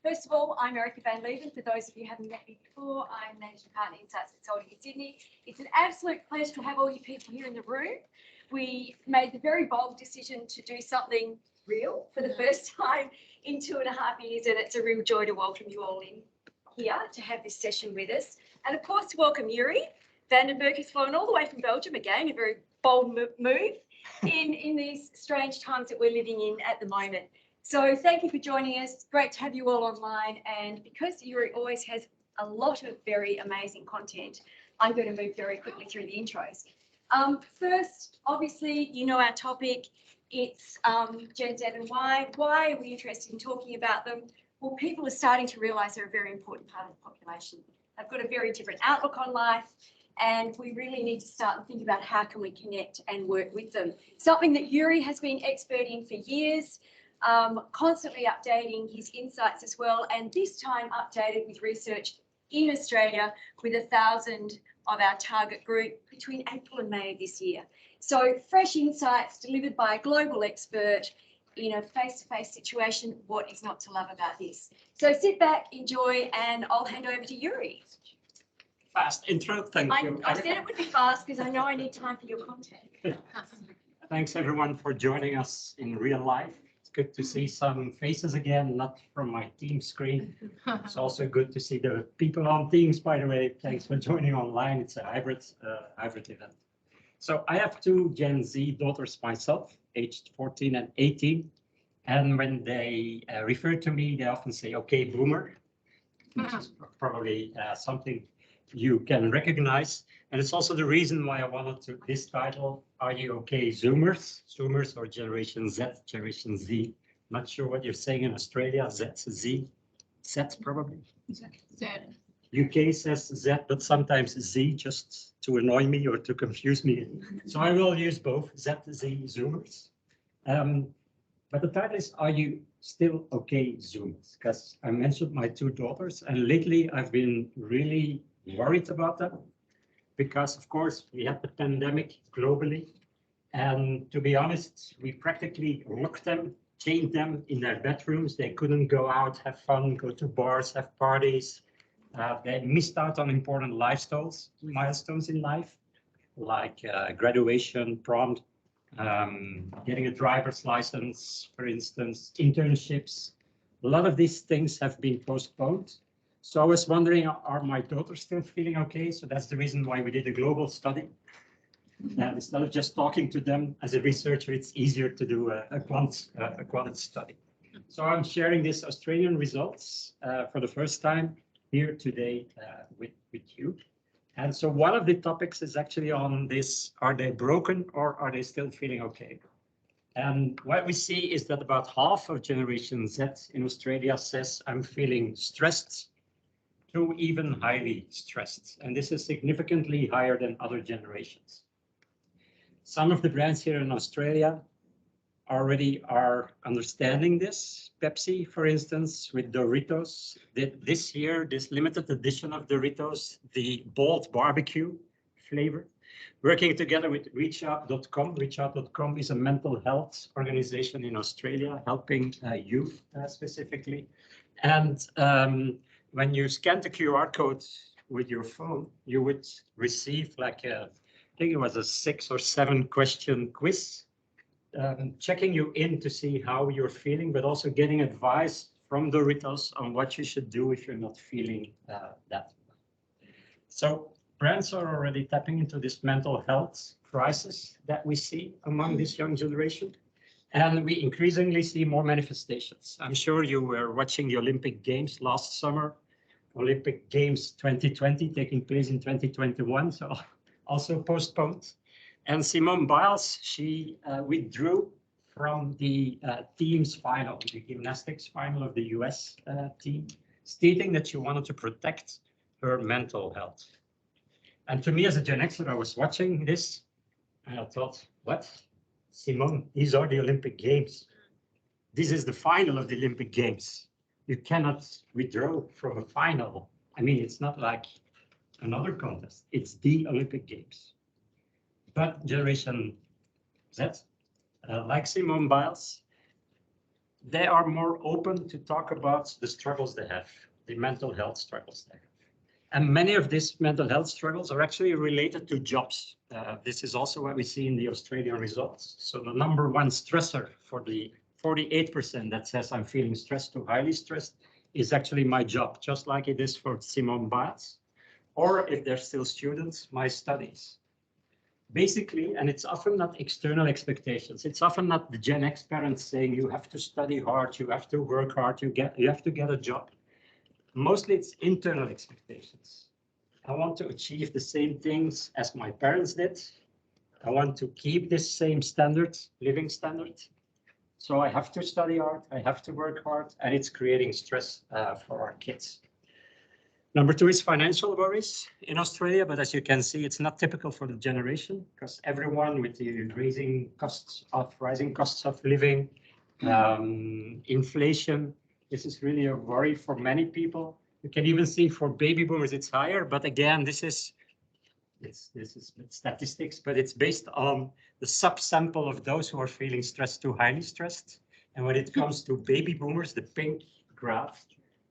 First of all, I'm Erica Van Leeuwen. For those of you who haven't met me before, I'm Managing Partner Insights Consulting in Sydney. It's an absolute pleasure to have all you people here in the room. We made the very bold decision to do something real for the first time in 2.5 years, and it's a real joy to welcome you all in here to have this session with us. And of course, to welcome Yuri Vandenberg, who's flown all the way from Belgium, again, a very bold move in these strange times that we're living in at the moment. So thank you for joining us. Great to have you all online. And because Yuri always has a lot of very amazing content, I'm going to move very quickly through the intros. First, obviously, you know our topic. It's Gen Z and Y. Why are we interested in talking about them? Well, people are starting to realise they're a very important part of the population. They've got a very different outlook on life, and we really need to start and think about how can we connect and work with them. Something that Yuri has been expert in for years. Constantly updating his insights as well, and this time updated with research in Australia with 1,000 of our target group between April and May of this year. So fresh insights delivered by a global expert in a face-to-face situation. What is not to love about this? So sit back, enjoy, and I'll hand over to Yuri. Fast intro, thank you. I said it would be fast because I know I need time for your content. Thanks everyone for joining us in real life. Good to see some faces again, not from my Teams screen. It's also good to see the people on Teams, by the way. Thanks for joining online. It's a hybrid event. So I have 2 Gen Z daughters myself, aged 14 and 18. And when they refer to me, they often say, okay, boomer, which is probably something you can recognize. And it's also the reason why I wanted to this title, Are You Okay, Zoomers? Zoomers or Generation Z, Generation Z. Not sure what you're saying in Australia, Z probably. Z. UK says Z, but sometimes Z just to annoy me or to confuse me. So I will use both, Z, Z, Zoomers. But the title is, Are You Still Okay, Zoomers? Because I mentioned my 2 daughters, and lately I've been really worried about them. Because, of course, we had the pandemic globally. And to be honest, we practically locked them, chained them in their bedrooms. They couldn't go out, have fun, go to bars, have parties. They missed out on important milestones in life, like graduation, prom, getting a driver's license, for instance, internships. A lot of these things have been postponed. So I was wondering, are my daughters still feeling okay? So that's the reason why we did a global study. Instead of just talking to them as a researcher, it's easier to do a quant study. So I'm sharing these Australian results for the first time here today with you. And so one of the topics is actually on this, are they broken or are they still feeling okay? And what we see is that about half of Generation Z in Australia says, I'm feeling stressed, to even highly stressed. And this is significantly higher than other generations. Some of the brands here in Australia already are understanding this. Pepsi, for instance, with Doritos, did this year, this limited edition of Doritos, the bold barbecue flavor, working together with ReachOut.com. ReachOut.com is a mental health organization in Australia, helping youth specifically. And when you scan the QR code with your phone, you would receive like I think it was a 6 or 7 question quiz, checking you in to see how you're feeling, but also getting advice from Doritos on what you should do if you're not feeling that. So brands are already tapping into this mental health crisis that we see among this young generation. And we increasingly see more manifestations. I'm sure you were watching the Olympic Games last summer, Olympic Games 2020 taking place in 2021, so also postponed. And Simone Biles, she withdrew from the team's final, the gymnastics final of the US team, stating that she wanted to protect her mental health. And to me as a Gen Xer, I was watching this and I thought, what? Simone, these are the Olympic Games. This is the final of the Olympic Games. You cannot withdraw from a final. I mean, it's not like another contest. It's the Olympic Games. But Generation Z, like Simone Biles, they are more open to talk about the struggles they have, the mental health struggles they have. And many of these mental health struggles are actually related to jobs. This is also what we see in the Australian results. So the number one stressor for the 48% that says I'm feeling stressed to highly stressed is actually my job, just like it is for Simone Biles. Or if they're still students, my studies. Basically, and it's often not external expectations. It's often not the Gen X parents saying you have to study hard, you have to work hard, you have to get a job. Mostly it's internal expectations. I want to achieve the same things as my parents did. I want to keep this same standard, living standard. So I have to study hard, I have to work hard, and it's creating stress for our kids. Number two is financial worries in Australia, but as you can see, it's not typical for the generation because everyone with the rising costs of living, inflation, this is really a worry for many people. You can even see for baby boomers, it's higher. But again, this is statistics, but it's based on the subsample of those who are feeling stressed to highly stressed. And when it comes to baby boomers, the pink graph,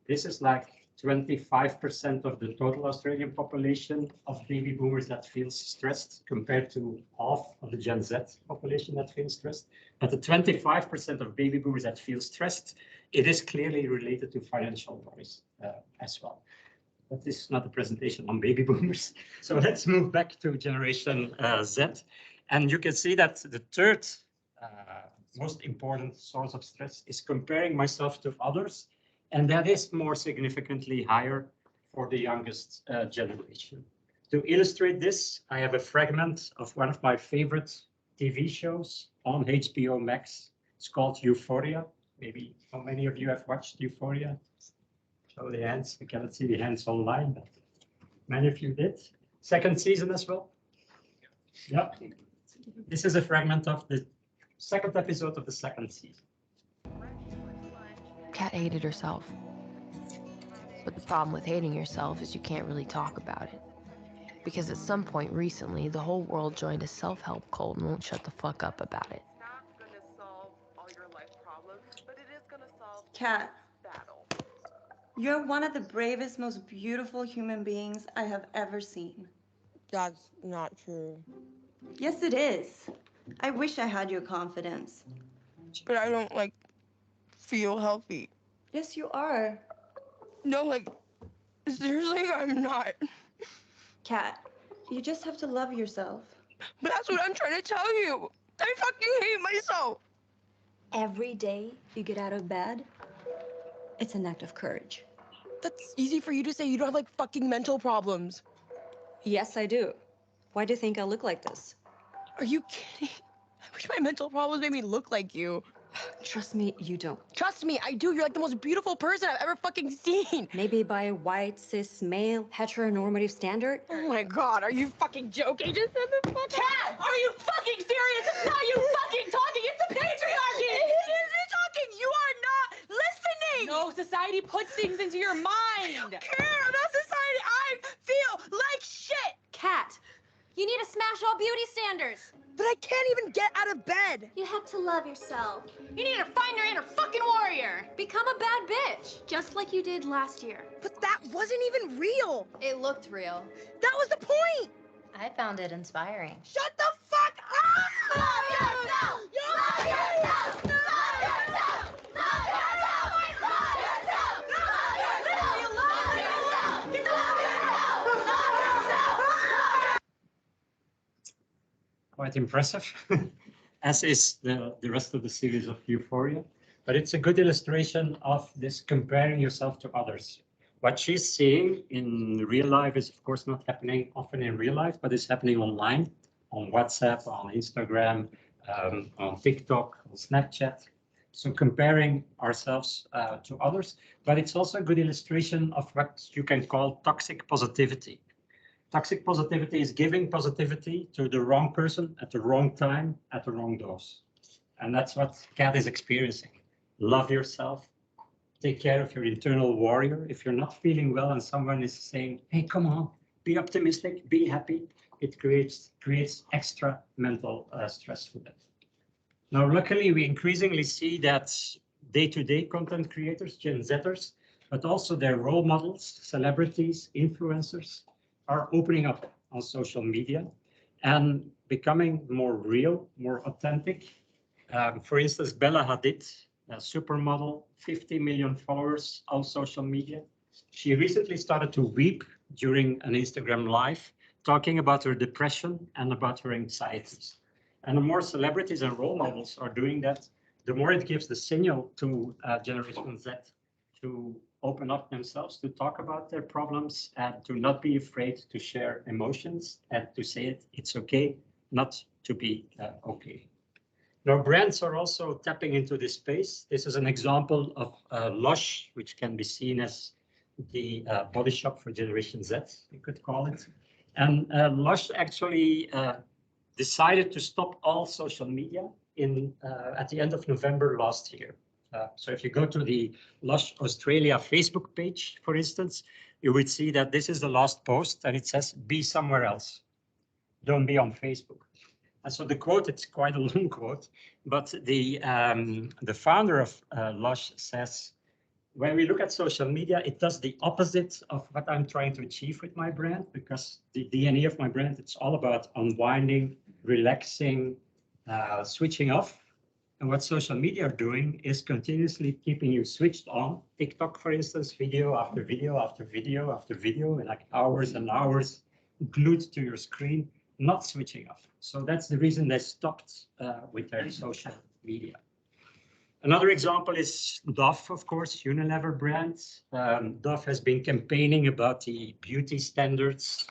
this is like 25% of the total Australian population of baby boomers that feels stressed compared to half of the Gen Z population that feels stressed. But the 25% of baby boomers that feel stressed, it is clearly related to financial worries as well. But this is not a presentation on baby boomers. So let's move back to Generation Z. And you can see that the third most important source of stress is comparing myself to others. And that is more significantly higher for the youngest generation. To illustrate this, I have a fragment of one of my favorite TV shows on HBO Max. It's called Euphoria. Maybe how many of you have watched Euphoria? Show the hands. I cannot see the hands online, but many of you did. Second season as well. Yeah. This is a fragment of the second episode of the second season. Kat hated herself. But the problem with hating yourself is you can't really talk about it. Because at some point recently, the whole world joined a self-help cult and won't shut the fuck up about it. It's not gonna solve all your life problems, but it is gonna solve Kat, battle. you're one of the bravest, most beautiful human beings I have ever seen. That's not true. Yes, it is. I wish I had your confidence. But I don't, like, feel healthy. Yes, you are. No, like, seriously, I'm not. Kat, you just have to love yourself. But that's what I'm trying to tell you. I fucking hate myself. Every day you get out of bed, it's an act of courage. That's easy for you to say. You don't have, like, fucking mental problems. Yes, I do. Why do you think I look like this? Are you kidding? I wish my mental problems made me look like you. Trust me, you don't. Trust me, I do. You're like the most beautiful person I've ever fucking seen. Maybe by a white, cis, male, heteronormative standard. Oh my god, are you fucking joking? Just said the fuck. Kat, are you fucking serious? It's not you fucking talking, it's the patriarchy! It isn't talking. You are not listening. No, society puts things into your mind. I don't care about society. I feel like shit. Kat, you need to smash all beauty standards. But I can't even get out of bed. You have to love yourself. You need to find your inner fucking warrior. Become a bad bitch, just like you did last year. But that wasn't even real. It looked real. That was the point. I found it inspiring. Shut the fuck up! Love yourself! Love yourself! Love yourself! Love yourself! Love yourself! Love yourself! Love yourself! Love yourself! Love yourself! Quite impressive, as is the rest of the series of Euphoria. But it's a good illustration of this comparing yourself to others. What she's seeing in real life is, of course, not happening often in real life, but it's happening online, on WhatsApp, on Instagram, on TikTok, on Snapchat. So comparing ourselves to others, but it's also a good illustration of what you can call toxic positivity. Toxic positivity is giving positivity to the wrong person at the wrong time, at the wrong dose. And that's what Kat is experiencing. Love yourself. Take care of your internal warrior. If you're not feeling well and someone is saying, hey, come on, be optimistic, be happy, it creates extra mental stress for them. Now, luckily, we increasingly see that day-to-day content creators, Gen Zers, but also their role models, celebrities, influencers are opening up on social media and becoming more real, more authentic. For instance, Bella Hadid, a supermodel, 50 million followers on social media. She recently started to weep during an Instagram live, talking about her depression and about her anxieties. And the more celebrities and role models are doing that, the more it gives the signal to Generation Z to open up themselves, to talk about their problems, and to not be afraid to share emotions and to say it's okay not to be okay. Now, brands are also tapping into this space. This is an example of Lush, which can be seen as the body shop for Generation Z, you could call it. And Lush actually decided to stop all social media at the end of November last year. So if you go to the Lush Australia Facebook page, for instance, you would see that this is the last post and it says, be somewhere else. Don't be on Facebook. And so the quote, it's quite a long quote, but the founder of Lush says, when we look at social media, it does the opposite of what I'm trying to achieve with my brand, because the DNA of my brand, it's all about unwinding, relaxing, switching off. And what social media are doing is continuously keeping you switched on. TikTok, for instance, video after video after video after video, and like hours and hours glued to your screen, not switching off. So that's the reason they stopped with their social media. Another example is Dove, of course, Unilever brand. Dove has been campaigning about the beauty standards,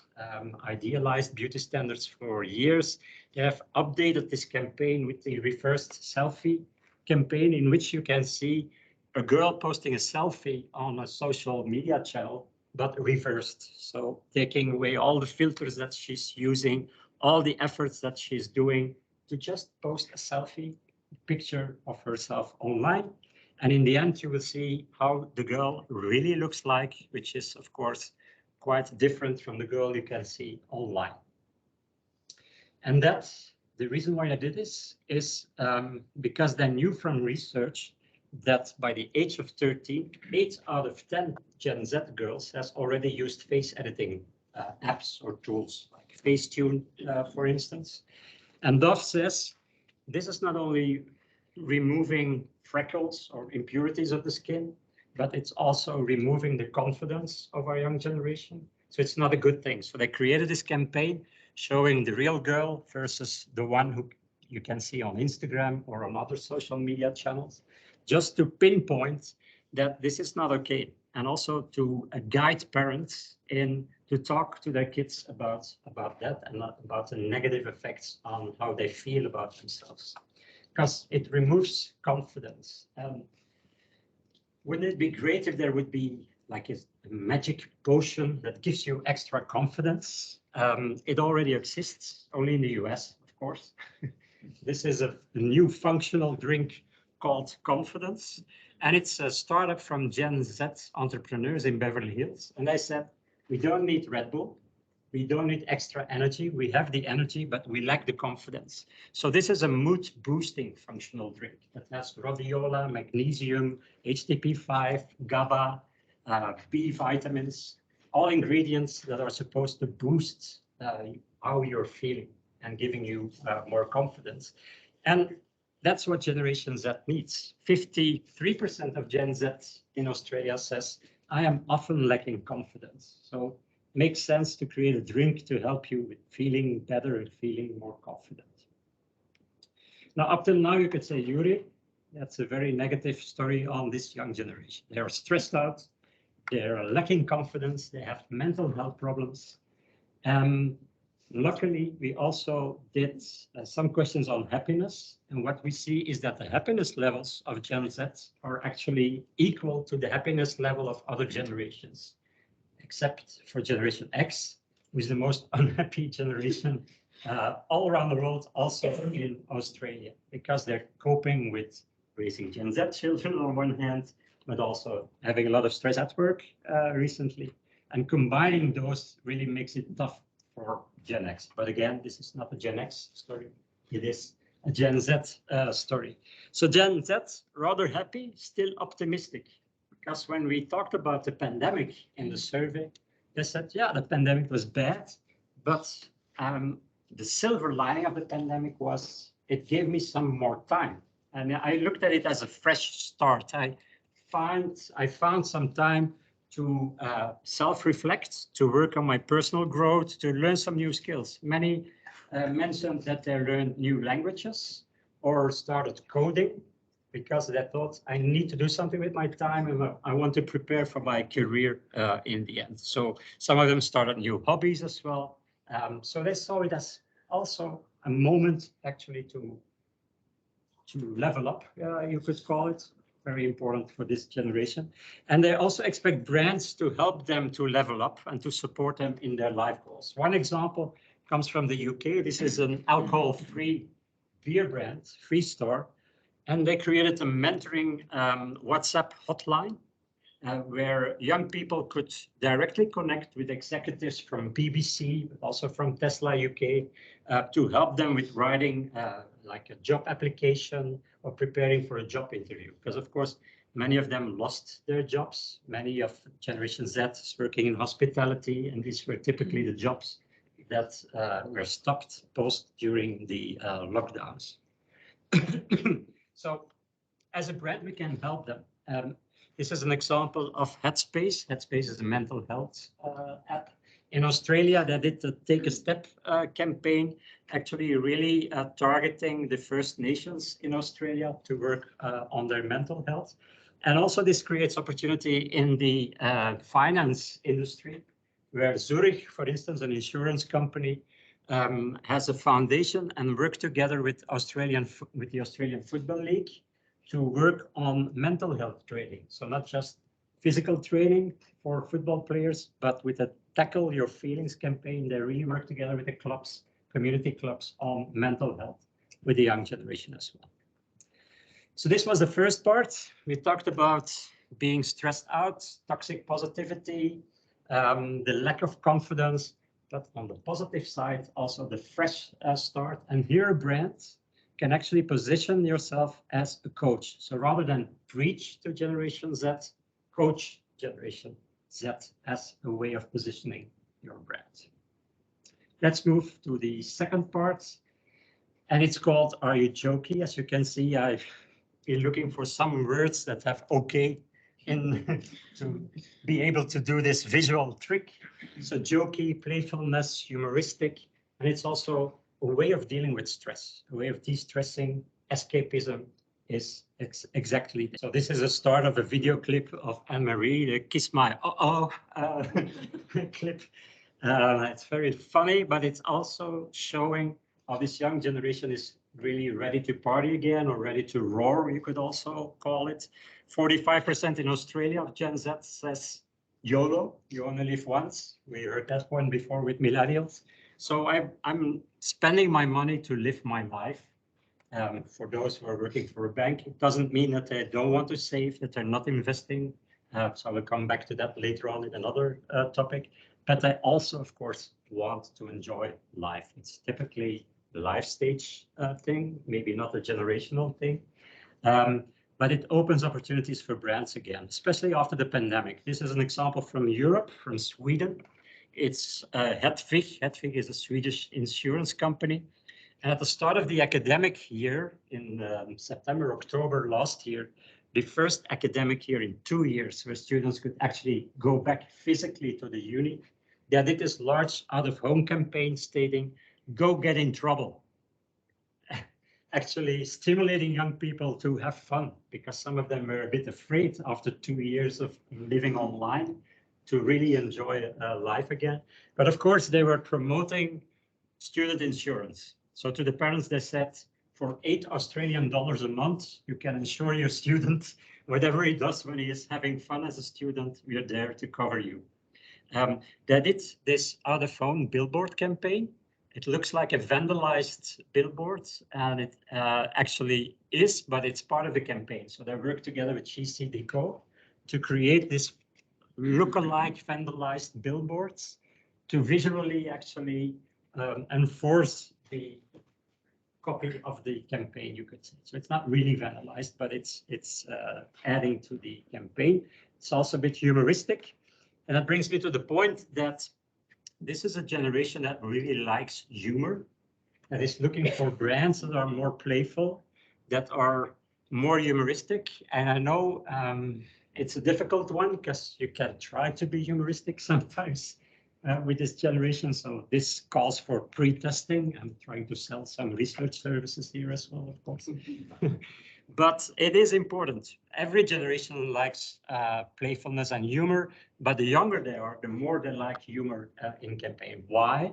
idealized beauty standards for years. They have updated this campaign with the reversed selfie campaign, in which you can see a girl posting a selfie on a social media channel, but reversed. So taking away all the filters that she's using, all the efforts that she's doing to just post a selfie picture of herself online. And in the end, you will see how the girl really looks like, which is, of course, quite different from the girl you can see online. And that's the reason why I did this is because they knew from research that by the age of 13, 8 out of 10 Gen Z girls has already used face editing apps or tools like Facetune, for instance. And Dove says, this is not only removing freckles or impurities of the skin, but it's also removing the confidence of our young generation. So it's not a good thing. So they created this campaign showing the real girl versus the one who you can see on Instagram or on other social media channels, just to pinpoint that this is not okay. And also to guide parents in to talk to their kids about that and not about the negative effects on how they feel about themselves, because it removes confidence. Wouldn't it be great if there would be like a magic potion that gives you extra confidence? It already exists, only in the US, of course. This is a new functional drink called Confidence. And it's a startup from Gen Z entrepreneurs in Beverly Hills. And they said, we don't need Red Bull. We don't need extra energy. We have the energy, but we lack the confidence. So this is a mood boosting functional drink that has rhodiola, magnesium, HTP5, GABA, B vitamins, all ingredients that are supposed to boost how you're feeling and giving you more confidence. And that's what Generation Z needs. 53% of Gen Z in Australia says, I am often lacking confidence. So it makes sense to create a drink to help you with feeling better and feeling more confident. Now, up till now, you could say, Yuri, that's a very negative story on this young generation. They are stressed out, they are lacking confidence, they have mental health problems. Luckily, we also did some questions on happiness. And what we see is that the happiness levels of Gen Z are actually equal to the happiness level of other generations, except for Generation X, who is the most unhappy generation all around the world, also in Australia, because they're coping with raising Gen Z children on one hand, but also having a lot of stress at work recently. And combining those really makes it tough for Gen X. But again, this is not a Gen X story. It is a Gen Z story. So Gen Z, rather happy, still optimistic, because when we talked about the pandemic in the survey, they said, yeah, the pandemic was bad, but the silver lining of the pandemic was it gave me some more time. And I looked at it as a fresh start. I found some time to self-reflect, to work on my personal growth, to learn some new skills. Many mentioned that they learned new languages or started coding because they thought I need to do something with my time and I want to prepare for my career in the end. So some of them started new hobbies as well. So they saw it as also a moment actually to level up, you could call it. Very important for this generation. And they also expect brands to help them to level up and to support them in their life goals. One example comes from the UK. This is an alcohol-free beer brand, Free Store. And they created a mentoring WhatsApp hotline where young people could directly connect with executives from BBC, but also from Tesla UK, to help them with writing like a job application or preparing for a job interview. Because of course, many of them lost their jobs. Many of Generation Z is working in hospitality, and these were typically the jobs that were stopped during the lockdowns. So as a brand, we can help them. This is an example of Headspace. Headspace is a mental health app. In Australia, they did the Take a Step campaign, actually really targeting the First Nations in Australia to work on their mental health. And also this creates opportunity in the finance industry, where Zurich, for instance, an insurance company, has a foundation and work together with the Australian Football League to work on mental health training. So not just physical training for football players, but with a Tackle Your Feelings campaign, they really work together with the clubs, community clubs, on mental health with the young generation as well. So this was the first part. We talked about being stressed out, toxic positivity, the lack of confidence, but on the positive side, also the fresh start. And here a brand can actually position yourself as a coach. So rather than preach to Generation Z, coach Generation Z as a way of positioning your brand. Let's move to the second part. And it's called Are You Jokey? As you can see, I've been looking for some words that have okay in to be able to do this visual trick. So jokey, playfulness, humoristic, and it's also a way of dealing with stress, a way of de-stressing. Escapism is exactly. So this is a start of a video clip of Anne-Marie, the Kiss My clip. It's very funny, but it's also showing how this young generation is really ready to party again, or ready to roar, you could also call it. 45% in Australia of Gen Z says YOLO, you only live once. We heard that one before with millennials. So I'm spending my money to live my life. For those who are working for a bank, it doesn't mean that they don't want to save, that they're not investing. So I will come back to that later on in another topic. But they also, of course, want to enjoy life. It's typically the life stage thing, maybe not a generational thing. But it opens opportunities for brands again, especially after the pandemic. This is an example from Europe, from Sweden. It's Hedvig. Hedvig is a Swedish insurance company. And at the start of the academic year, in September, October last year, the first academic year in 2 years, where students could actually go back physically to the uni, they did this large out-of-home campaign stating, "Go get in trouble." Actually stimulating young people to have fun, because some of them were a bit afraid after 2 years of living online to really enjoy life again. But of course, they were promoting student insurance. So to the parents, they said, for $8 Australian a month, you can insure your student. Whatever he does when he is having fun as a student, we are there to cover you. They did this out-of-home billboard campaign. It looks like a vandalized billboard, and it actually is, but it's part of the campaign. So they work together with GC Deco to create this look-alike vandalized billboards to visually actually enforce the copy of the campaign, you could say. So it's not really vandalized, but it's adding to the campaign. It's also a bit humoristic. And that brings me to the point that this is a generation that really likes humor, that is looking for brands that are more playful, that are more humoristic. And I know it's a difficult one because you can try to be humoristic sometimes with this generation. So this calls for pre-testing. I'm trying to sell some research services here as well, of course. But it is important. Every generation likes playfulness and humor, but the younger they are, the more they like humor in campaign. Why?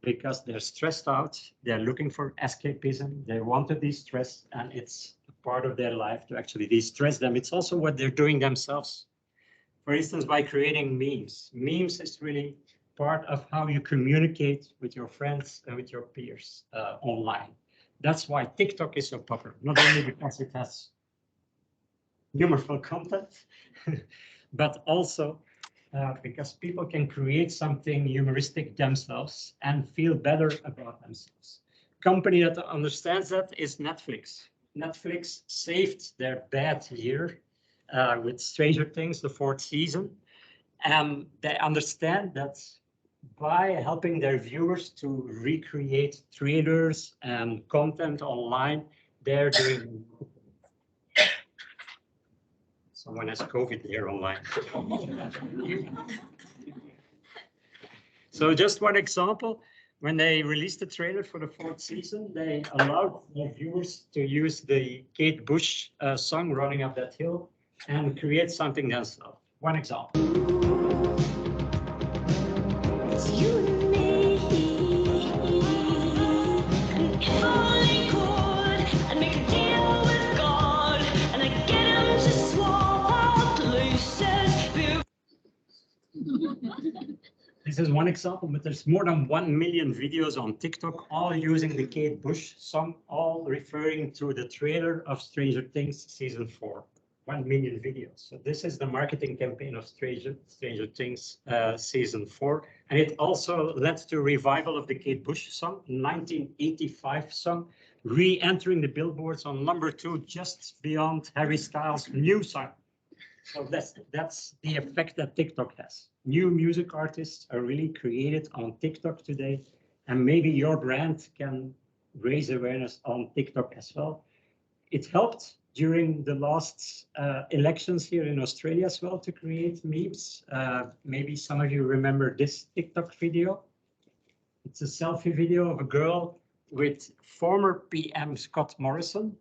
Because they're stressed out, they're looking for escapism, they want to de-stress, and it's a part of their life to actually de-stress them. It's also what they're doing themselves. For instance, by creating memes. Memes is really part of how you communicate with your friends and with your peers online. That's why TikTok is so popular, not only because it has humorful content, but also because people can create something humoristic themselves and feel better about themselves. Company that understands that is Netflix. Netflix saved their bad year with Stranger Things, the 4th season. And they understand that by helping their viewers to recreate trailers and content online, they're doing. Someone has COVID here online. So just one example, when they released the trailer for the 4th season, they allowed their viewers to use the Kate Bush song, Running Up That Hill, and create something themselves. One example. It's you and me. And if only could, I'd make a deal with God, and I'd get him to swap our places. This is one example, but there's more than 1 million videos on TikTok, all using the Kate Bush song, all referring to the trailer of Stranger Things season 4. 1 million videos. So this is the marketing campaign of Stranger Things season 4. And it also led to a revival of the Kate Bush song, 1985 song, re-entering the billboards on #2, just beyond Harry Styles' new song. So that's the effect that TikTok has. New music artists are really created on TikTok today, and maybe your brand can raise awareness on TikTok as well. It helped during the last elections here in Australia as well to create memes. Maybe some of you remember this TikTok video. It's a selfie video of a girl with former PM Scott Morrison,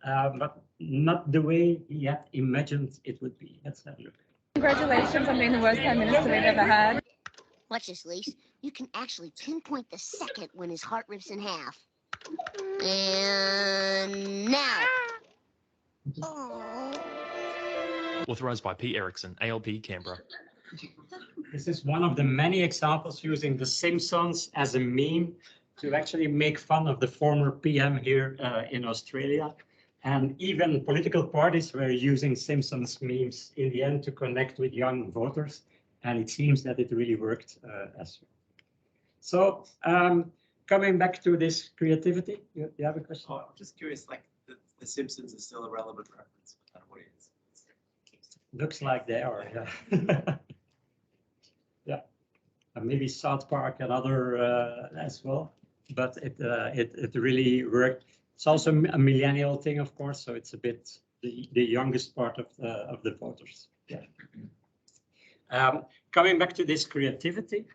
but not the way he had imagined it would be. Let's have a look. Congratulations on being the worst Prime Minister we've ever had. Watch this, Lise. You can actually pinpoint the second when his heart rips in half. And now. Authorised by Pete Erickson, ALP Canberra. This is one of the many examples using The Simpsons as a meme to actually make fun of the former PM here in Australia. And even political parties were using Simpsons memes in the end to connect with young voters. And it seems that it really worked as well. So coming back to this creativity, you have a question? Oh, I'm just curious, like the Simpsons is still a relevant reference for that audience. Looks like they are, yeah. Yeah, and maybe South Park and other as well, but it really worked. It's also a millennial thing, of course, so it's a bit the youngest part of the voters. Yeah. Coming back to this creativity,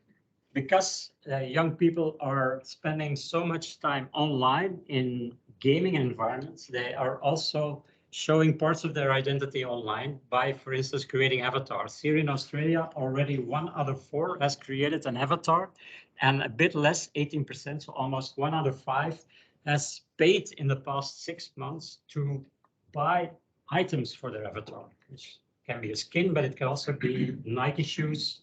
because young people are spending so much time online in gaming environments, they are also showing parts of their identity online by, for instance, creating avatars. Here in Australia, already 1 out of 4 has created an avatar, and a bit less, 18%, so almost 1 out of 5 has paid in the past 6 months to buy items for their avatar, which can be a skin, but it can also be Nike shoes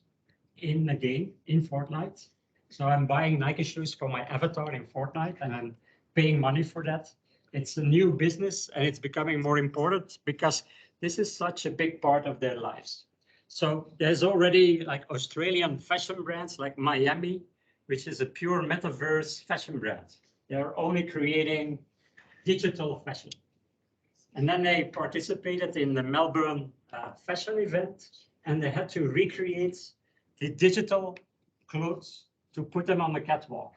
in a game in Fortnite. So I'm buying Nike shoes for my avatar in Fortnite, and I'm paying money for that. It's a new business, and it's becoming more important because this is such a big part of their lives. So there's already like Australian fashion brands like Miami, which is a pure metaverse fashion brand. They're only creating digital fashion. And then they participated in the Melbourne fashion event, and they had to recreate the digital clothes to put them on the catwalk.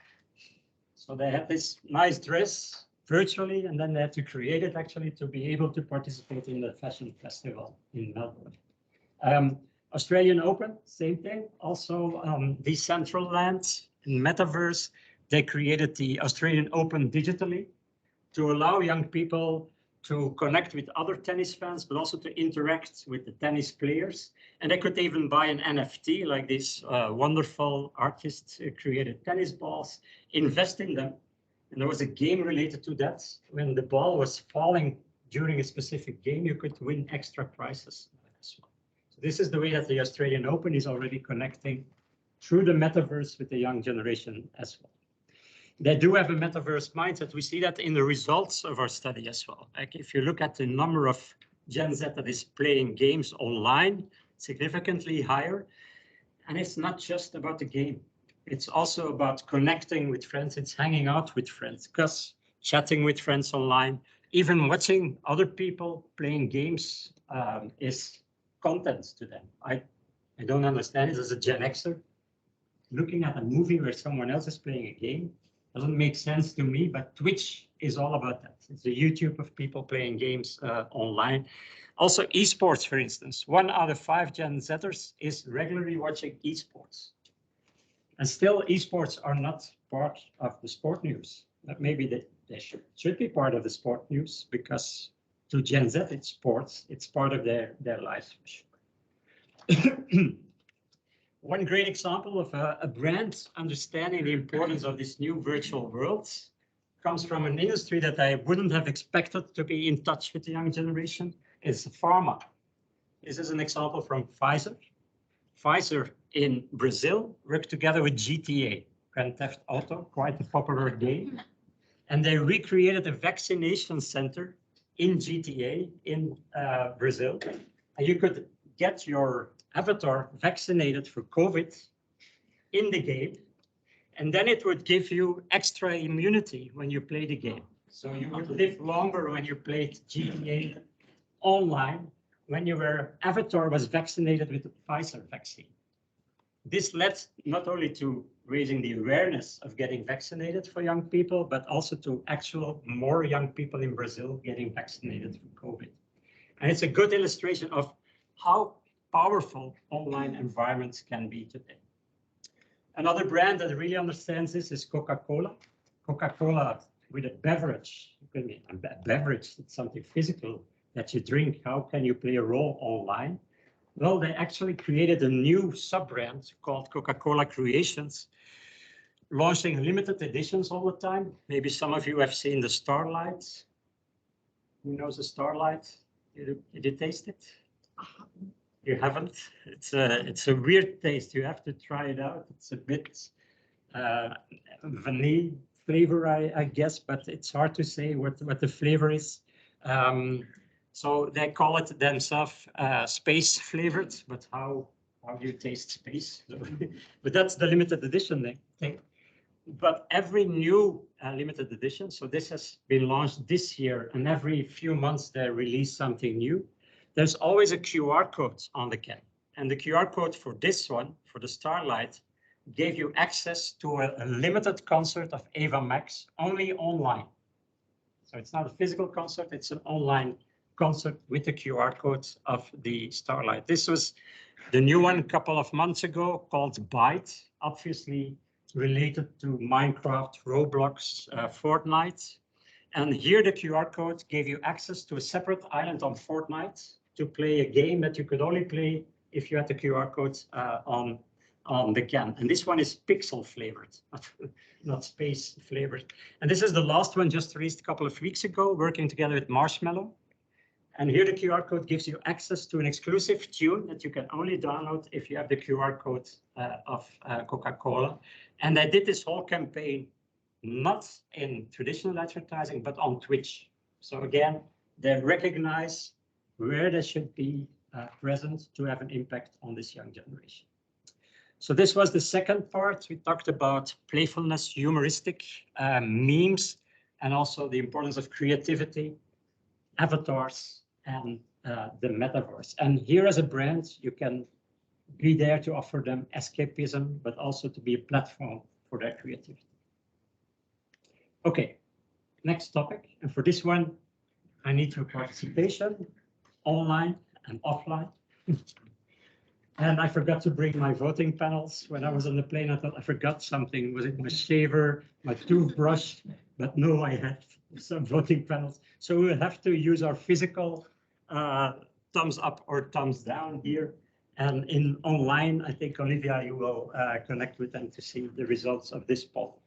So they had this nice dress virtually, and then they had to create it actually to be able to participate in the fashion festival in Melbourne. Australian Open, same thing. Also, Decentraland in Metaverse, they created the Australian Open digitally to allow young people to connect with other tennis fans, but also to interact with the tennis players. And they could even buy an NFT, like this wonderful artist created tennis balls, invest in them. And there was a game related to that. When the ball was falling during a specific game, you could win extra prizes as well. So this is the way that the Australian Open is already connecting through the metaverse with the young generation as well. They do have a metaverse mindset. We see that in the results of our study as well. Like if you look at the number of Gen Z that is playing games online, significantly higher. And it's not just about the game. It's also about connecting with friends. It's hanging out with friends, because chatting with friends online, even watching other people playing games is content to them. I don't understand it as a Gen Xer. Looking at a movie where someone else is playing a game doesn't make sense to me, but Twitch is all about that. It's the YouTube of people playing games online. Also, esports, for instance. 1 out of 5 Gen Zers is regularly watching esports. And still, esports are not part of the sport news. But maybe they should be part of the sport news, because to Gen Z, it's sports. It's part of their lives, for sure. One great example of a brand understanding the importance of this new virtual world comes from an industry that I wouldn't have expected to be in touch with the young generation, is pharma. This is an example from Pfizer. Pfizer in Brazil worked together with GTA, Grand Theft Auto, quite a popular game. And they recreated a vaccination center in GTA in Brazil. And you could get your avatar vaccinated for COVID in the game, and then it would give you extra immunity when you play the game. So you would live longer when you played GTA online, when your avatar was vaccinated with the Pfizer vaccine. This led not only to raising the awareness of getting vaccinated for young people, but also to actual more young people in Brazil getting vaccinated for COVID. And it's a good illustration of how powerful online environments can be today. Another brand that really understands this is Coca-Cola. Coca-Cola with a beverage. A beverage, it's something physical that you drink. How can you play a role online? Well, they actually created a new sub-brand called Coca-Cola Creations, launching limited editions all the time. Maybe some of you have seen the Starlight. Who knows the Starlight? Did you taste it? You haven't? It's a weird taste. You have to try it out. It's a bit vanilla flavor, I guess, but it's hard to say what the flavor is. So they call it themselves space flavored, but how do you taste space? But that's the limited edition thing. But every new limited edition, so this has been launched this year, and every few months they release something new. There's always a QR code on the can. And the QR code for this one, for the Starlight, gave you access to a limited concert of Ava Max, only online. So it's not a physical concert, it's an online concert with the QR code of the Starlight. This was the new one a couple of months ago called Byte, obviously related to Minecraft, Roblox, Fortnite. And here the QR code gave you access to a separate island on Fortnite to play a game that you could only play if you had the QR code on the can. And this one is pixel flavored, not space flavored. And this is the last one just released a couple of weeks ago, working together with Marshmallow. And here the QR code gives you access to an exclusive tune that you can only download if you have the QR code of Coca-Cola. And they did this whole campaign not in traditional advertising, but on Twitch. So again, they recognize where they should be present to have an impact on this young generation. So this was the second part. We talked about playfulness, humoristic memes, and also the importance of creativity, avatars, and the metaverse. And here as a brand, you can be there to offer them escapism, but also to be a platform for their creativity. Okay, next topic. And for this one, I need your participation, online and offline. And I forgot to bring my voting panels. When I was on the plane, I thought I forgot something. Was it my shaver, my toothbrush? But no, I had some voting panels. So we will have to use our physical thumbs up or thumbs down here. And in online, I think, Olivia, you will connect with them to see the results of this poll.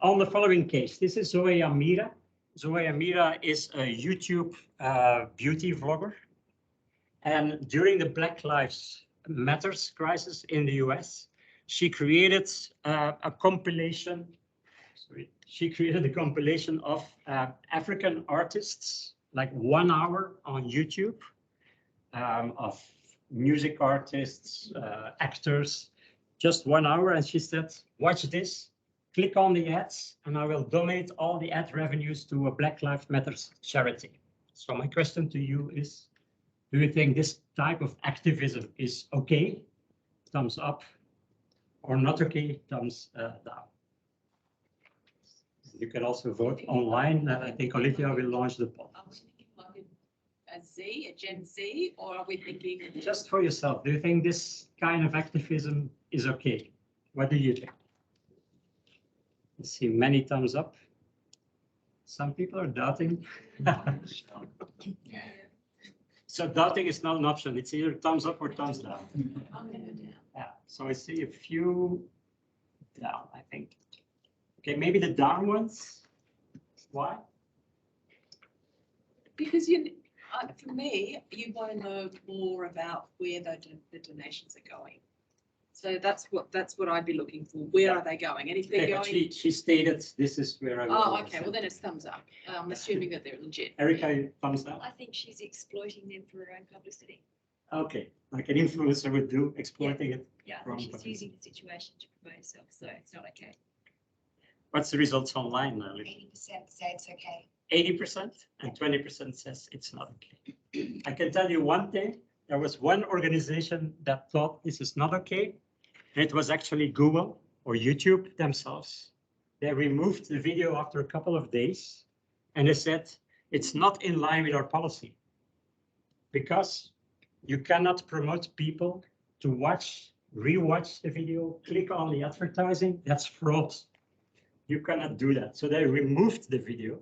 On the following case, this is Zoe Amira. Zoe Amira is a YouTube beauty vlogger. And during the Black Lives Matters crisis in the US, she created a compilation. She created a compilation of African artists, like 1 hour on YouTube, of music artists, actors, just 1 hour. And she said, watch this, click on the ads, and I will donate all the ad revenues to a Black Lives Matters charity. So my question to you is, do you think this type of activism is okay? Thumbs up, or not okay? Thumbs down. You can also vote online. I think Olivia will launch the poll. Are we thinking like a Gen Z, or are we thinking? Just for yourself, do you think this kind of activism is okay? What do you think? I see many thumbs up. Some people are doubting. So doubting is not an option. It's either thumbs up or thumbs down. Yeah. So I see a few down, I think. Okay, maybe the down ones. Why? Because for me, you want to know more about where the donations are going. So that's what I'd be looking for. Where are they going? And if they're going, she stated this is where I. Oh, okay. Well, then it's thumbs up. I'm assuming that they're legit. Erica, thumbs down. I think she's exploiting them for her own publicity. Okay, like an influencer would do, exploiting it. Yeah, I think she's using the situation to promote herself, so it's not okay. What's the results online, 80% say it's okay. 80% and 20% says it's not okay. I can tell you one thing. There was one organization that thought this is not okay. And it was actually Google or YouTube themselves. They removed the video after a couple of days. And they said, it's not in line with our policy. Because you cannot promote people to watch, rewatch the video, click on the advertising. That's fraud. You cannot do that. So they removed the video.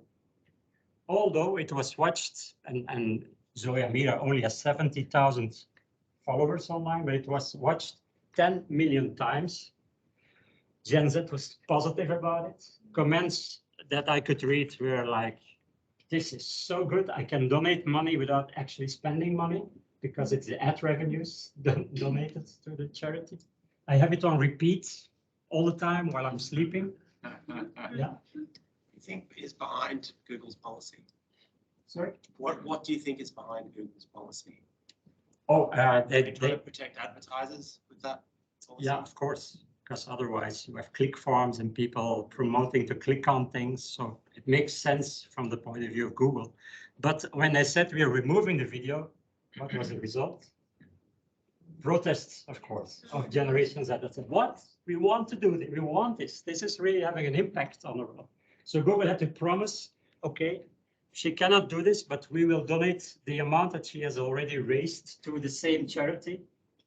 Although it was watched, and Zoe Amira only has 70,000 followers online, but it was watched 10 million times. Gen Z was positive about it. Comments that I could read were like, this is so good. I can donate money without actually spending money because it's the ad revenues donated to the charity. I have it on repeat all the time while I'm sleeping. Yeah. You think is behind Google's policy? Sorry? What do you think is behind Google's policy? Oh, they try to protect advertisers with that policy? Yeah, of course, because otherwise you have click farms and people promoting to click on things. So it makes sense from the point of view of Google. But when they said we are removing the video, what was the result? Protests, of course, of generations that said, what? We want to do this. We want this. This is really having an impact on the world. So Google had to promise, okay, she cannot do this, but we will donate the amount that she has already raised to the same charity,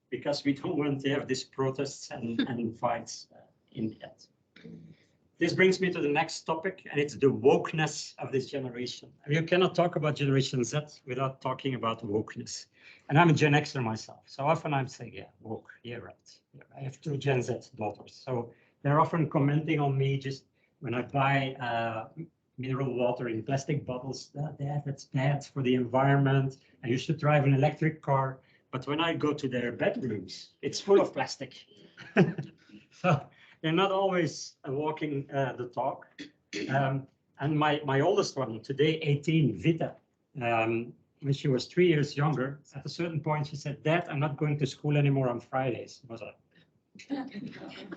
because we don't want to have these protests and fights in the end. This brings me to the next topic, and it's the wokeness of this generation. And you cannot talk about Generation Z without talking about wokeness. And I'm a Gen Xer myself, so often I'm saying, yeah, woke, yeah, right. Yeah, I have 2 Gen Z daughters, so they're often commenting on me just when I buy mineral water in plastic bottles. That's bad for the environment, and you should drive an electric car. But when I go to their bedrooms, it's full of plastic. So they're not always walking the talk. And my oldest one, today 18, Vita, when she was 3 years younger, at a certain point she said, Dad, I'm not going to school anymore on Fridays. I was like,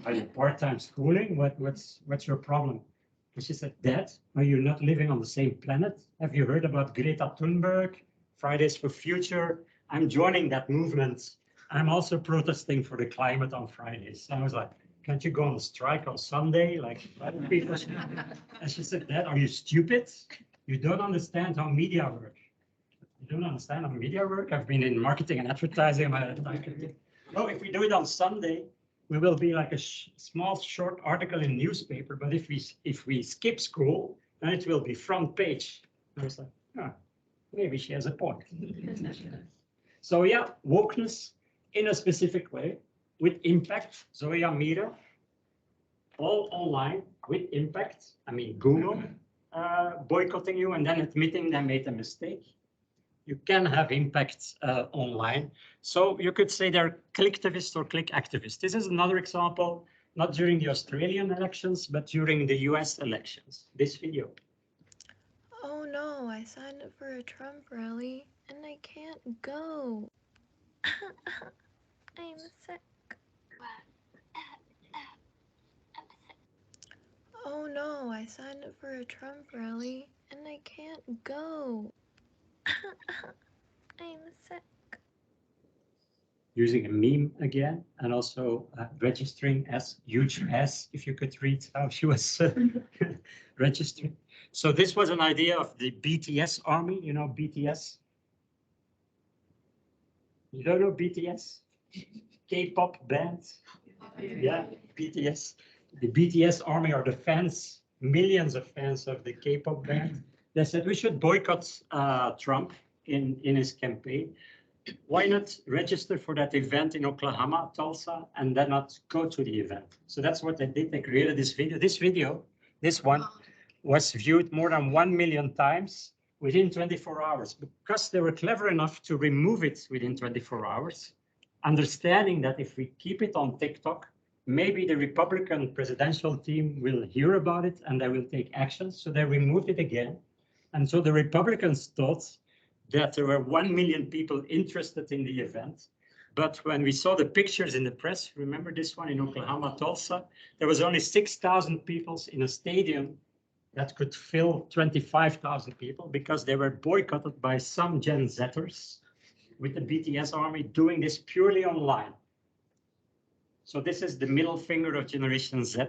Are you part-time schooling? What's your problem? And she said, Dad, are you not living on the same planet? Have you heard about Greta Thunberg, Fridays for Future? I'm joining that movement. I'm also protesting for the climate on Fridays. I was like, can't you go on strike on Sunday? Like other people. And she said, Dad, are you stupid? You don't understand how media work. You don't understand how media work? I've been in marketing and advertising. No, if we do it on Sunday, we will be like a small short article in newspaper. But if we skip school, then it will be front page. I was like, oh, maybe she has a point. So yeah, wokeness in a specific way with impact. Zoya Mira, all online with impact. I mean, Google boycotting you and then admitting they made a mistake. You can have impact online. So you could say they're clicktivists or click activists. This is another example, not during the Australian elections, but during the US elections. This video. Oh no, I signed up for a Trump rally and I can't go. I'm sick. Oh no, I signed up for a Trump rally and I can't go. I'm sick. Using a meme again, and also registering as huge S, if you could read how she was registering. So this was an idea of the BTS army, you know BTS? You don't know BTS? K-pop band? Yeah, BTS. The BTS army are the fans, millions of fans of the K-pop band. They said we should boycott Trump in his campaign. Why not register for that event in Oklahoma, Tulsa, and then not go to the event? So that's what they did. They created this video. This one, was viewed more than 1 million times within 24 hours because they were clever enough to remove it within 24 hours, understanding that if we keep it on TikTok, maybe the Republican presidential team will hear about it and they will take action. So they removed it again. And so the Republicans thought that there were 1 million people interested in the event. But when we saw the pictures in the press, remember this one in Oklahoma, Tulsa, there was only 6,000 people in a stadium that could fill 25,000 people because they were boycotted by some Gen Zers with the BTS army doing this purely online. So this is the middle finger of Generation Z,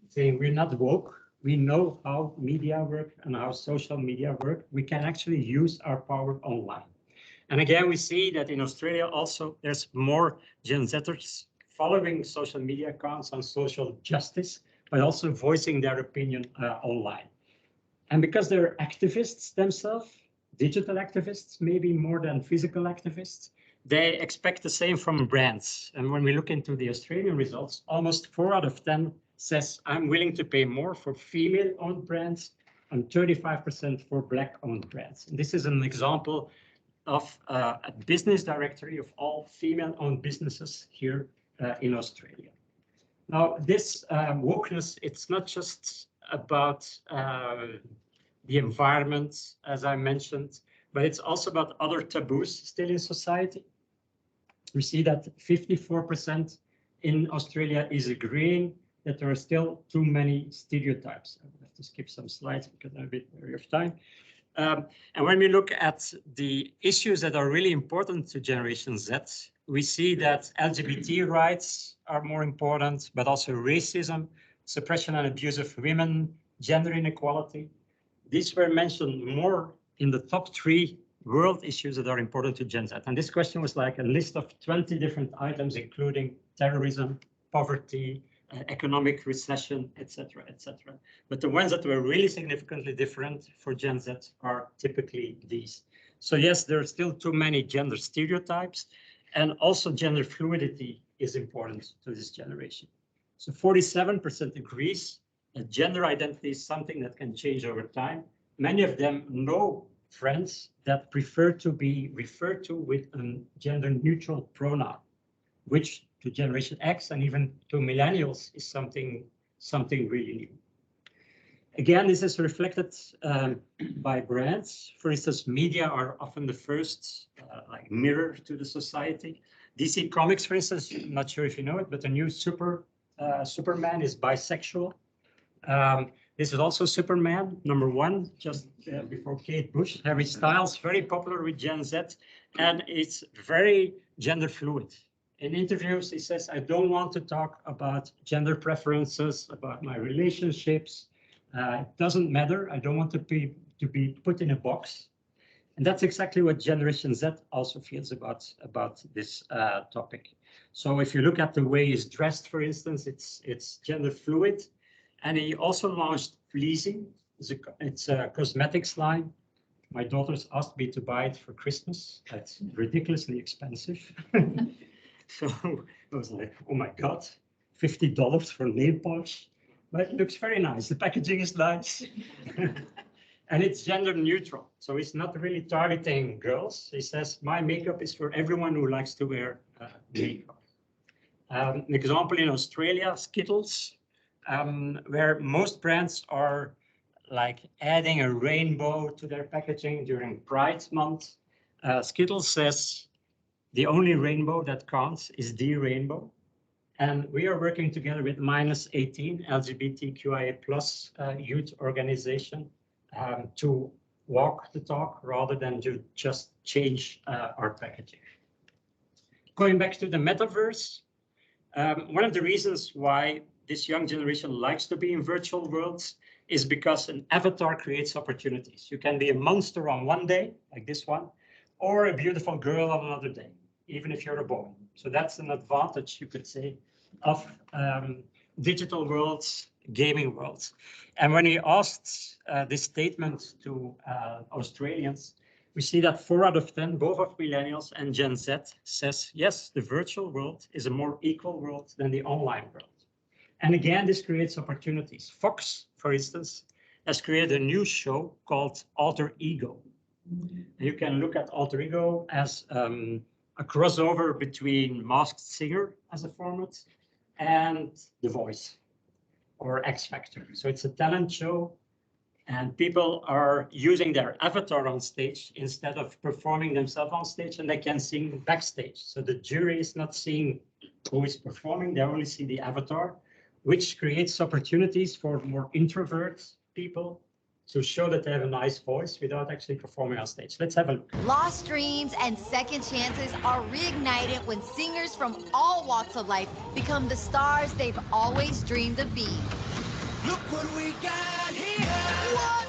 saying we're not woke. We know how media work and how social media work. We can actually use our power online. And again, we see that in Australia also, there's more Gen Zers following social media accounts on social justice, but also voicing their opinion online. And because they're activists themselves, digital activists, maybe more than physical activists, they expect the same from brands. And when we look into the Australian results, almost 4 out of 10 says, I'm willing to pay more for female-owned brands and 35% for Black-owned brands. And this is an example of a business directory of all female-owned businesses here in Australia. Now, this wokeness, it's not just about the environment, as I mentioned, but it's also about other taboos still in society. We see that 54% in Australia is agreeing that there are still too many stereotypes. I will have to skip some slides because I'm a bit wary of time. And when we look at the issues that are really important to Generation Z, we see that LGBT rights are more important, but also racism, suppression and abuse of women, gender inequality. These were mentioned more in the top 3 world issues that are important to Gen Z. And this question was like a list of 20 different items, including terrorism, poverty, economic recession, etc., etc. But the ones that were really significantly different for Gen Z are typically these. So yes, there are still too many gender stereotypes, and also gender fluidity is important to this generation. So 47% agrees that gender identity is something that can change over time. Many of them know friends that prefer to be referred to with a gender neutral pronoun, which to Generation X and even to millennials is something really new. Again, this is reflected by brands. For instance, media are often the first like mirror to the society. DC Comics, for instance, I'm not sure if you know it, but the new Superman is bisexual. This is also Superman, #1, just before Kate Bush. Harry Styles, very popular with Gen Z, and it's very gender fluid. In interviews, he says, I don't want to talk about gender preferences, about my relationships. It doesn't matter. I don't want to be put in a box. And that's exactly what Generation Z also feels about this topic. So if you look at the way he's dressed, for instance, it's gender fluid. And he also launched Fleasing. It's a cosmetics line. My daughters asked me to buy it for Christmas. That's ridiculously expensive. So I was like, oh my God, $50 for nail polish. But it looks very nice. The packaging is nice. And it's gender neutral. So it's not really targeting girls. He says, my makeup is for everyone who likes to wear makeup. An example in Australia, Skittles, where most brands are like adding a rainbow to their packaging during Pride Month. Skittles says the only rainbow that counts is the rainbow. And we are working together with -18 LGBTQIA+ youth organization to walk the talk rather than to just change our packaging. Going back to the metaverse, one of the reasons why this young generation likes to be in virtual worlds is because an avatar creates opportunities. You can be a monster on one day, like this one, or a beautiful girl on another day, even if you're a boy. So that's an advantage, you could say, of digital worlds, gaming worlds. And when we asked this statement to Australians, we see that 4 out of 10, both of millennials and Gen Z, says, yes, the virtual world is a more equal world than the online world. And again, this creates opportunities. Fox, for instance, has created a new show called Alter Ego. You can look at Alter Ego as a crossover between Masked Singer as a format and The Voice or X Factor. So it's a talent show and people are using their avatar on stage instead of performing themselves on stage, and they can sing backstage. So the jury is not seeing who is performing, they only see the avatar, which creates opportunities for more introvert people to show that they have a nice voice without actually performing on stage. Let's have a look. Lost dreams and second chances are reignited when singers from all walks of life become the stars they've always dreamed of being. Look what we got here! What?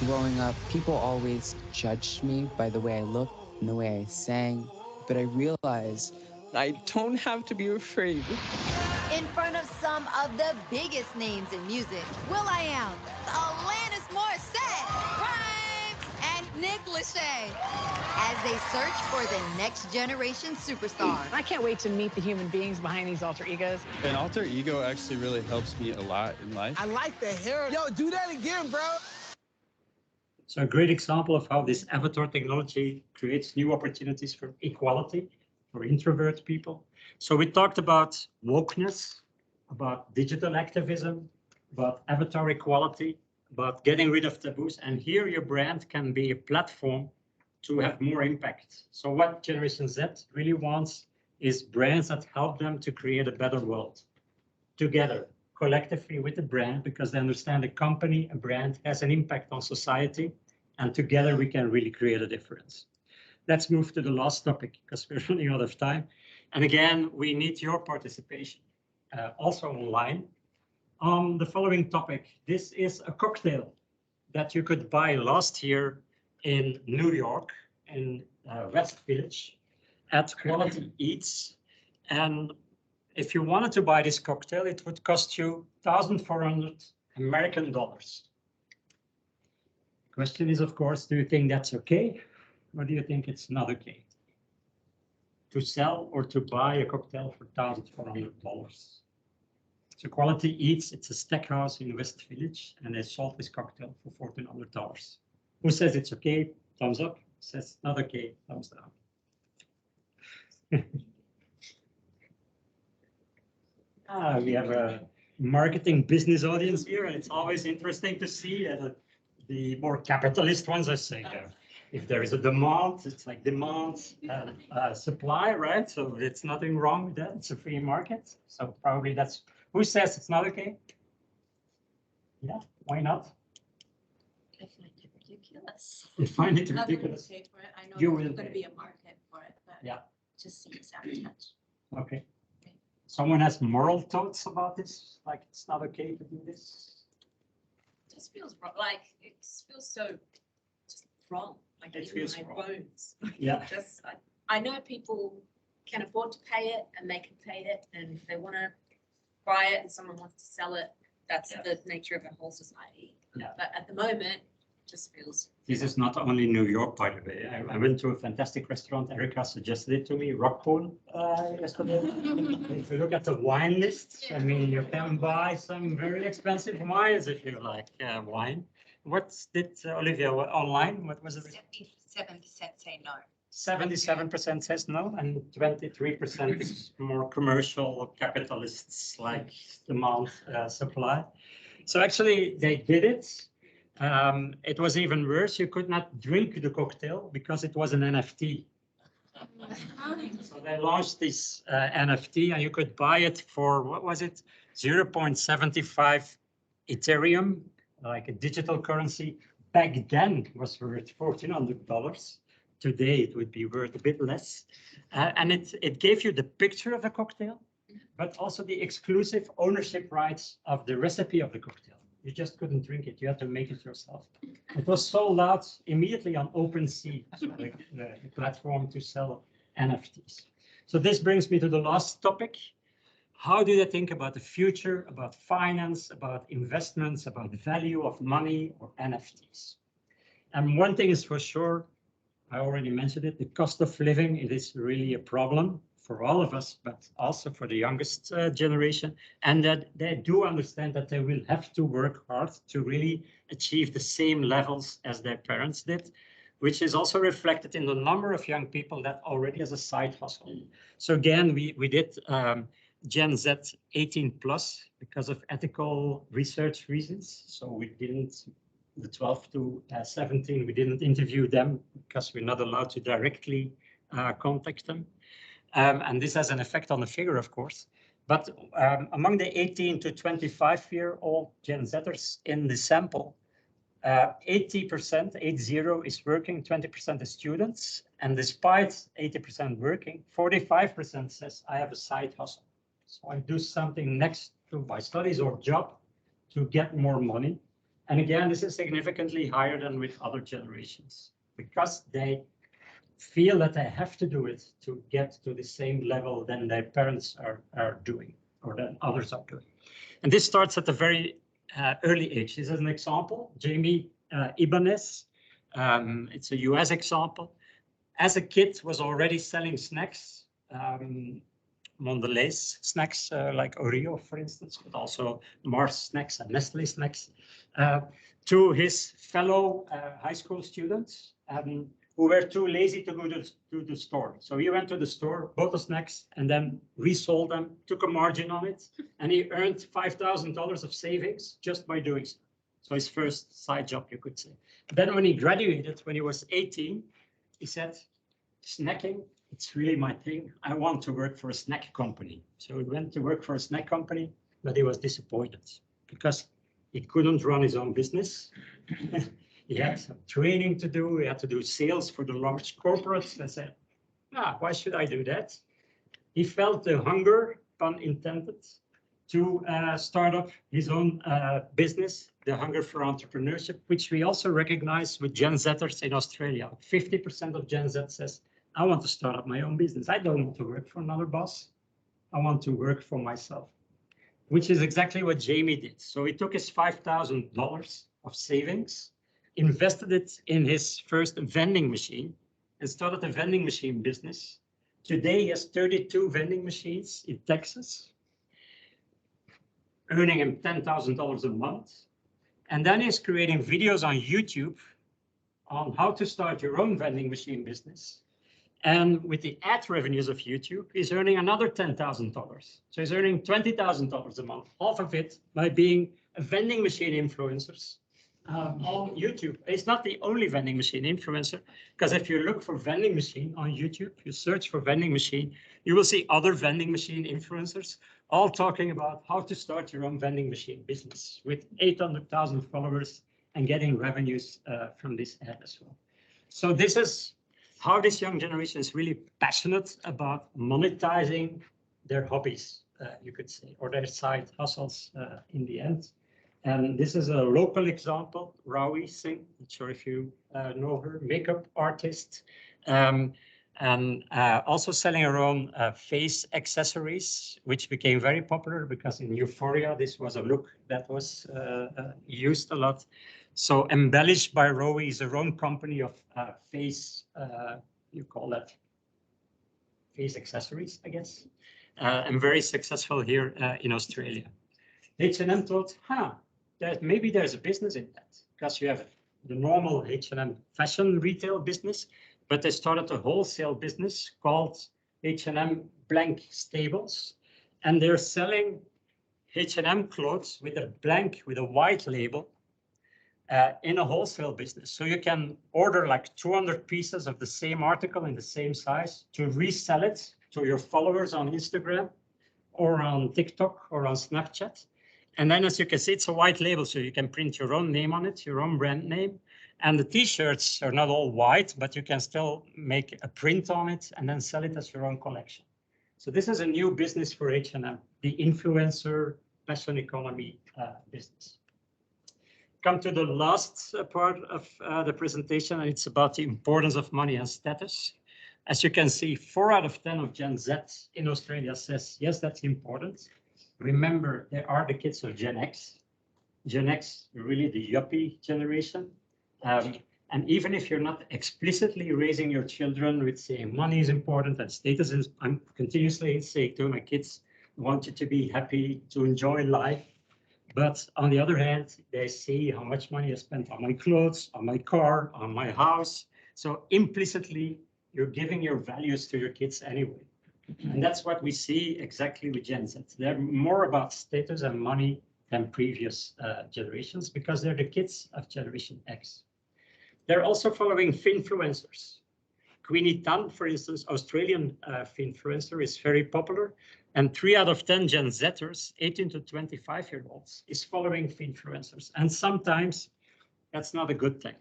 Growing up, people always judged me by the way I looked and the way I sang, but I realized I don't have to be afraid. In front of some of the biggest names in music, will.i.am, Alanis Morissette, Grimes, and Nick Lachey, as they search for the next generation superstar. I can't wait to meet the human beings behind these alter egos. An alter ego actually really helps me a lot in life. I like the hair. Yo, do that again, bro. So a great example of how this avatar technology creates new opportunities for equality for introvert people. So we talked about wokeness, about digital activism, about avatar equality, about getting rid of taboos. And here your brand can be a platform to have more impact. So what Generation Z really wants is brands that help them to create a better world together, collectively with the brand, because they understand a company, a brand has an impact on society, and together we can really create a difference. Let's move to the last topic because we're running out of time. And again, we need your participation, also online. On the following topic, this is a cocktail that you could buy last year in New York, in West Village, at Quality Eats. And if you wanted to buy this cocktail, it would cost you 1,400 American dollars. Question is, of course, do you think that's okay? Or do you think it's not okay? To sell or to buy a cocktail for $1,400. So Quality Eats, it's a steakhouse in West Village, and they sold this cocktail for $1,400. Who says it's okay? Thumbs up. Says not okay, thumbs down. We have a marketing business audience here, and it's always interesting to see the more capitalist ones, I say. if there is a demand, it's like demand and supply, right? So it's nothing wrong with that. It's a free market. So probably that's, who says it's not okay? Yeah, why not? I find it ridiculous. You find it I'm not ridiculous? gonna pay for it. I know You there's will gonna pay. be a market for it, but Yeah. it just seems out of touch. Okay. Someone has moral thoughts about this? Like it's not okay to do this? Just feels wrong, like, it just feels so just wrong, like It in feels my wrong. bones. Yeah. Just, I know people can afford to pay it and they can pay it, and if they wanna buy it and someone wants to sell it, that's Yeah. the nature of a whole society. Yeah. But at the moment, it just feels. This is not only New York, by the way. I went to a fantastic restaurant. Erica suggested it to me, Rockpool, yesterday. If you look at the wine list, I mean, you can buy some very expensive wines if you like wine. What did Olivia online? What was it? 77% say no. 77% says no, and 23% is more commercial capitalists like demand supply. So actually, they did it. It was even worse. You could not drink the cocktail because it was an NFT. So they launched this NFT, and you could buy it for, what was it? 0.75 Ethereum, like a digital currency. Back then was worth $1,400. Today it would be worth a bit less. And it gave you the picture of the cocktail, but also the exclusive ownership rights of the recipe of the cocktail. You just couldn't drink it. You had to make it yourself. It was sold out immediately on OpenSea, so the platform to sell NFTs. So this brings me to the last topic. How do they think about the future, about finance, about investments, about the value of money or NFTs? And one thing is for sure, I already mentioned it, the cost of living, it is really a problem for all of us, but also for the youngest generation, and that they do understand that they will have to work hard to really achieve the same levels as their parents did, which is also reflected in the number of young people that already has a side hustle. So again, we did Gen Z 18 plus because of ethical research reasons. So we didn't, the 12 to 17, we didn't interview them because we're not allowed to directly contact them. And this has an effect on the figure, of course. But among the 18 to 25-year-old Gen Zers in the sample, 80%, 80 is working, 20% is students. And despite 80% working, 45% says, I have a side hustle. So I do something next to my studies or job to get more money. And again, this is significantly higher than with other generations because they feel that they have to do it to get to the same level than their parents are doing or than others are doing. And this starts at a very early age. This is an example, Jamie Ibanez. It's a US example. As a kid, was already selling snacks, Mondelez snacks like Oreo, for instance, but also Mars snacks and Nestle snacks, to his fellow high school students who were too lazy to go to the store. So he went to the store, bought the snacks, and then resold them, took a margin on it, and he earned $5,000 of savings just by doing so. So his first side job, you could say. Then when he graduated, when he was 18, he said, snacking, it's really my thing. I want to work for a snack company. So he went to work for a snack company, but he was disappointed because he couldn't run his own business. He had some training to do. He had to do sales for the large corporates. I said, why should I do that? He felt the hunger, pun intended, to start up his own business, the hunger for entrepreneurship, which we also recognize with Gen Zers in Australia. 50% of Gen Z says, I want to start up my own business. I don't want to work for another boss. I want to work for myself, which is exactly what Jamie did. So he took his $5,000 of savings, invested it in his first vending machine, and started a vending machine business. Today, he has 32 vending machines in Texas, earning him $10,000 a month. And then he's creating videos on YouTube on how to start your own vending machine business. And with the ad revenues of YouTube, he's earning another $10,000. So he's earning $20,000 a month, half of it by being a vending machine influencer on YouTube. It's not the only vending machine influencer, because if you look for vending machine on YouTube, you search for vending machine, you will see other vending machine influencers all talking about how to start your own vending machine business with 800,000 followers and getting revenues from this ad as well. So this is how this young generation is really passionate about monetizing their hobbies, you could say, or their side hustles in the end. And this is a local example, Rawi Singh, not sure if you know her, makeup artist, and also selling her own face accessories, which became very popular because in Euphoria, this was a look that was used a lot. So Embellished by Rawi is her own company of face, you call that face accessories, I guess, and very successful here in Australia. H&M thought, maybe there's a business in that, because you have the normal H&M fashion retail business, but they started a wholesale business called H&M Blank Stables, and they're selling H&M clothes with a white label in a wholesale business. So you can order like 200 pieces of the same article in the same size to resell it to your followers on Instagram or on TikTok or on Snapchat. And then, as you can see, it's a white label, so you can print your own name on it, your own brand name. And the T-shirts are not all white, but you can still make a print on it and then sell it as your own collection. So this is a new business for H&M, the influencer fashion economy business. Come to the last part of the presentation, and it's about the importance of money and status. As you can see, 4 out of 10 of Gen Z in Australia says, yes, that's important. Remember, there are the kids of Gen X. Gen X, really the yuppie generation. And even if you're not explicitly raising your children with saying money is important and status is, I'm continuously saying to my kids, I want you to be happy, to enjoy life. But on the other hand, they see how much money I spent on my clothes, on my car, on my house. So implicitly, you're giving your values to your kids anyway. And that's what we see exactly with Gen Z. They're more about status and money than previous generations because they're the kids of Generation X. They're also following finfluencers. Queenie Tan, for instance, Australian finfluencer, is very popular. And 3 out of 10 Gen Zers, 18 to 25-year-olds, is following finfluencers. And sometimes that's not a good thing.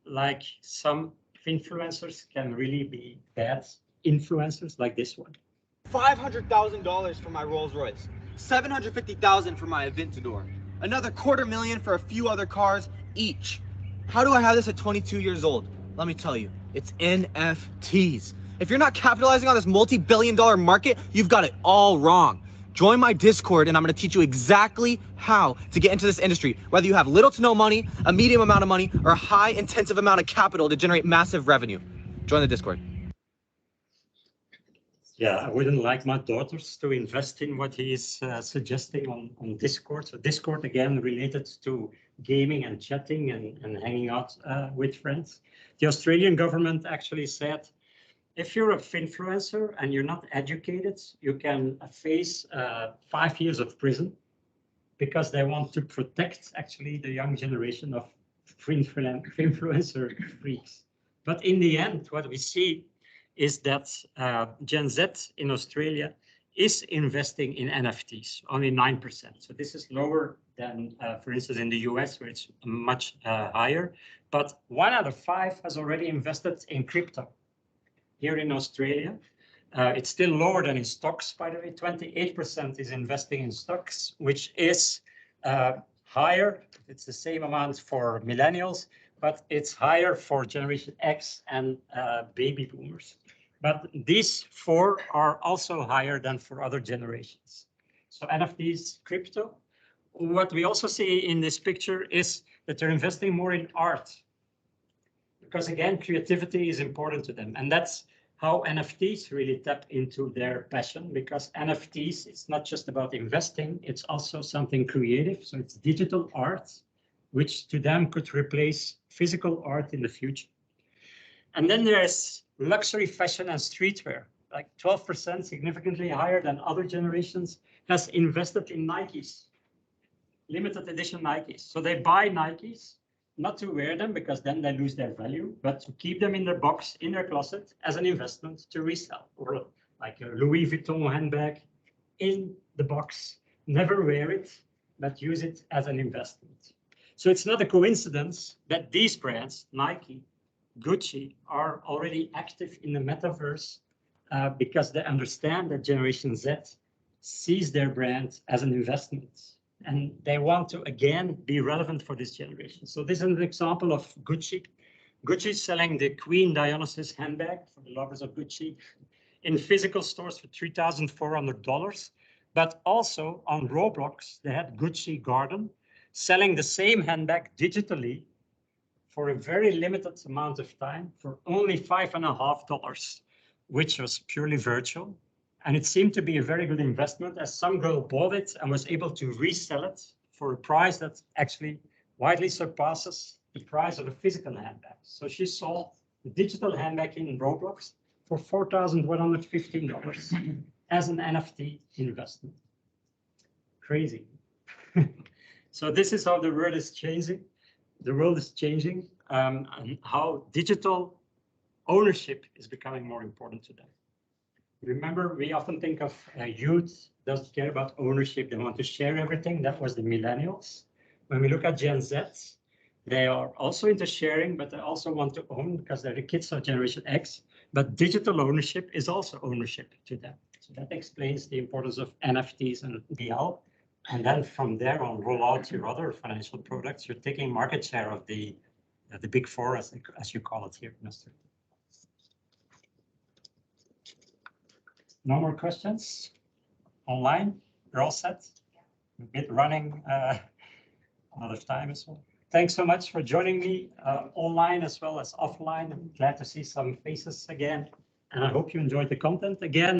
Like some finfluencers can really be bad influencers like this one. $500,000 for my Rolls Royce, $750,000 for my Aventador, another $250,000 for a few other cars each. How do I have this at 22 years old? Let me tell you, it's NFTs. If you're not capitalizing on this multi-billion-dollar market, you've got it all wrong. Join my Discord and I'm going to teach you exactly how to get into this industry, whether you have little to no money, a medium amount of money, or a high intensive amount of capital to generate massive revenue. Join the Discord. Yeah, I wouldn't like my daughters to invest in what he is suggesting on Discord. So Discord, again, related to gaming and chatting and hanging out with friends. The Australian government actually said, if you're a finfluencer and you're not educated, you can face 5 years of prison because they want to protect actually the young generation of finfluencer freaks. But in the end, what we see is that Gen Z in Australia is investing in NFTs, only 9%. So this is lower than, for instance, in the US, where it's much higher. But 1 out of 5 has already invested in crypto. Here in Australia, it's still lower than in stocks, by the way. 28% is investing in stocks, which is higher. It's the same amount for millennials, but it's higher for Generation X and baby boomers. But these 4 are also higher than for other generations. So NFTs, crypto. What we also see in this picture is that they're investing more in art. Because again, creativity is important to them. And that's how NFTs really tap into their passion, because NFTs, it's not just about investing, it's also something creative. So it's digital art, which to them could replace physical art in the future. And then there's luxury fashion and streetwear, like 12%, significantly higher than other generations, has invested in Nikes, limited edition Nikes. So they buy Nikes not to wear them because then they lose their value, but to keep them in their box, in their closet as an investment to resell, or like a Louis Vuitton handbag in the box, never wear it, but use it as an investment. So it's not a coincidence that these brands, Nike, Gucci, are already active in the metaverse because they understand that Generation Z sees their brand as an investment. And they want to, again, be relevant for this generation. So this is an example of Gucci. Gucci is selling the Queen Dionysus handbag for the lovers of Gucci in physical stores for $3,400. But also on Roblox, they had Gucci Garden selling the same handbag digitally for a very limited amount of time for only $5.50, which was purely virtual. And it seemed to be a very good investment as some girl bought it and was able to resell it for a price that actually widely surpasses the price of a physical handbag. So she sold the digital handbag in Roblox for $4,115 as an NFT investment. Crazy. So this is how the world is changing. The world is changing and how digital ownership is becoming more important to them. Remember, we often think of youth doesn't care about ownership. They want to share everything. That was the millennials. When we look at Gen Z, they are also into sharing, but they also want to own because they're the kids of Generation X. But digital ownership is also ownership to them. So that explains the importance of NFTs and DL. And then from there on, roll out your other financial products. You're taking market share of the big four, as you call it here, Mr. No more questions online? We're all set? A bit running out of time as well. Thanks so much for joining me online as well as offline. I'm glad to see some faces again. And I hope you enjoyed the content again.